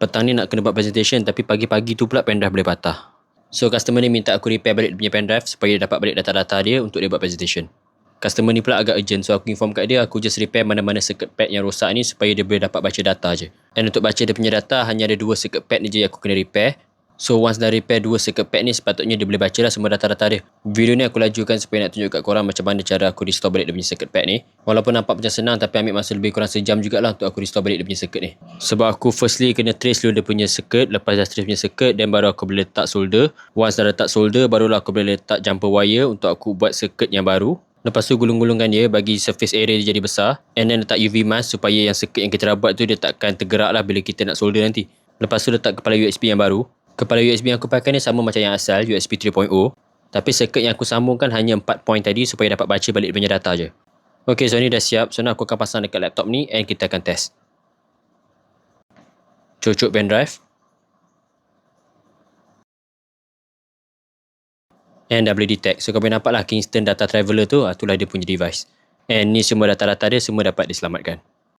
petang ni nak kena buat presentation tapi pagi-pagi tu pula pendrive boleh patah. So customer ni minta aku repair balik dia punya pendrive supaya dia dapat balik data-data dia untuk dia buat presentation. Customer ni pula agak urgent, so aku inform kat dia aku just repair mana-mana circuit pad yang rosak ni supaya dia boleh dapat baca data je. Dan untuk baca dia punya data hanya ada 2 circuit pad ni je yang aku kena repair. So once dah repair 2 circuit pad ni, sepatutnya dia boleh baca lah semua data-data dia. Video ni aku lajukan supaya nak tunjuk kat korang macam mana cara aku restore balik dia punya circuit pad ni. Walaupun nampak macam senang tapi ambil masa lebih kurang sejam jugalah untuk aku restore balik dia punya circuit ni. Sebab aku firstly kena trace dulu dia punya circuit, lepas dah trace punya circuit then baru aku boleh letak solder. Once dah letak solder barulah aku boleh letak jumper wire untuk aku buat circuit yang baru. Lepas tu gulung-gulungkan dia bagi surface area dia jadi besar, and then letak UV mask supaya yang circuit yang kita dah buat tu dia takkan tergerak lah bila kita nak solder nanti. Lepas tu letak kepala USB yang baru. Kepala USB yang aku pakai ni sama macam yang asal, USB 3.0, tapi circuit yang aku sambungkan hanya 4 point tadi supaya dapat baca balik dia punya data je. Ok, so ni dah siap. So now aku akan pasang dekat laptop ni and kita akan test. Cucuk pendrive. And dah boleh detect. So kau boleh nampak lah Kingston Data Traveler tu, itulah dia punya device. And ni semua data-data dia semua dapat diselamatkan.